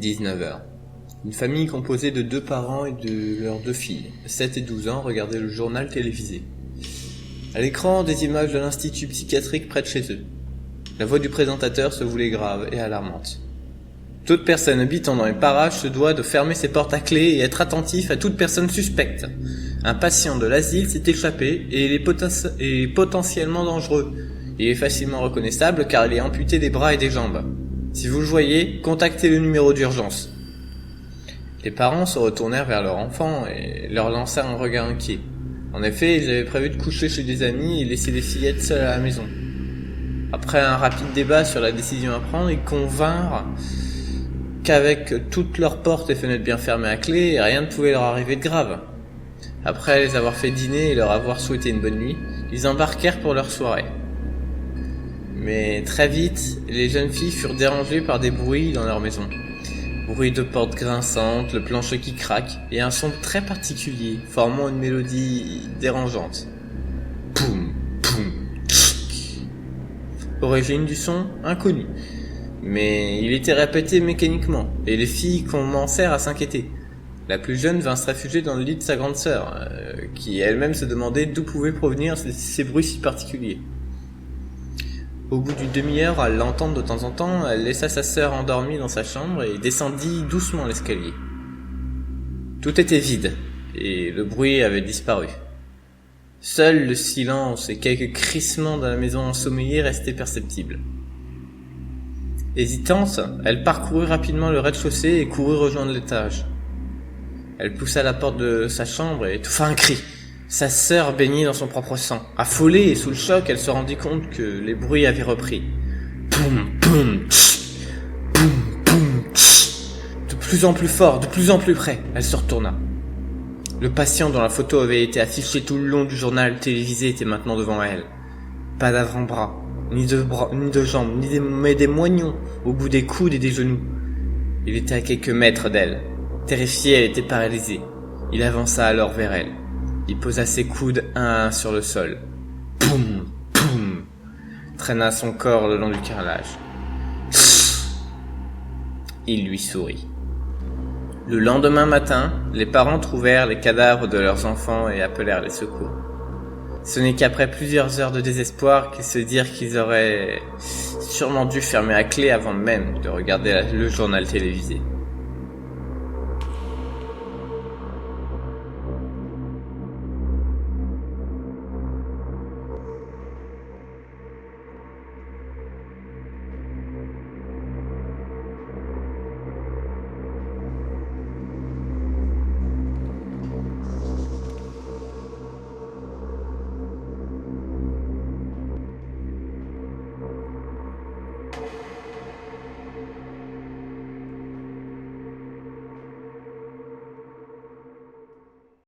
19h. Une famille composée de 2 parents et de leurs 2 filles, 7 et 12 ans, regardait le journal télévisé. À l'écran, des images de l'institut psychiatrique près de chez eux. La voix du présentateur se voulait grave et alarmante. Toute personne habitant dans les parages se doit de fermer ses portes à clé et être attentif à toute personne suspecte. Un patient de l'asile s'est échappé et il est potentiellement dangereux. Il est facilement reconnaissable car il est amputé des bras et des jambes. Si vous le voyez, contactez le numéro d'urgence. Les parents se retournèrent vers leur enfant et leur lancèrent un regard inquiet. En effet, ils avaient prévu de coucher chez des amis et laisser les fillettes seules à la maison. Après un rapide débat sur la décision à prendre, ils convinrent qu'avec toutes leurs portes et fenêtres bien fermées à clé, rien ne pouvait leur arriver de grave. Après les avoir fait dîner et leur avoir souhaité une bonne nuit, ils embarquèrent pour leur soirée. Mais très vite, les jeunes filles furent dérangées par des bruits dans leur maison. Bruit de portes grinçantes, le plancher qui craque, et un son très particulier, formant une mélodie dérangeante. Poum, poum, tchic. Origine du son, inconnue. Mais il était répété mécaniquement, et les filles commencèrent à s'inquiéter. La plus jeune vint se réfugier dans le lit de sa grande sœur, qui elle-même se demandait d'où pouvaient provenir ces bruits si particuliers. Au bout d'une demi-heure, à l'entendre de temps en temps, elle laissa sa sœur endormie dans sa chambre et descendit doucement l'escalier. Tout était vide, et le bruit avait disparu. Seul le silence et quelques crissements dans la maison ensommeillée restaient perceptibles. Hésitante, elle parcourut rapidement le rez-de-chaussée et courut rejoindre l'étage. Elle poussa la porte de sa chambre et étouffa un cri. Sa sœur baignait dans son propre sang. Affolée et sous le choc, elle se rendit compte que les bruits avaient repris. Poum, poum, tch, poum, poum, tch. De plus en plus fort, de plus en plus près, elle se retourna. Le patient dont la photo avait été affichée tout le long du journal télévisé était maintenant devant elle. Pas d'avant-bras, ni de jambes, mais des moignons au bout des coudes et des genoux. Il était à quelques mètres d'elle. Terrifiée, elle était paralysée. Il avança alors vers elle. Il posa ses coudes un à un sur le sol. Poum, poum, traîna son corps le long du carrelage. Il lui sourit. Le lendemain matin, les parents trouvèrent les cadavres de leurs enfants et appelèrent les secours. Ce n'est qu'après plusieurs heures de désespoir qu'ils se dirent qu'ils auraient sûrement dû fermer à clé avant même de regarder le journal télévisé.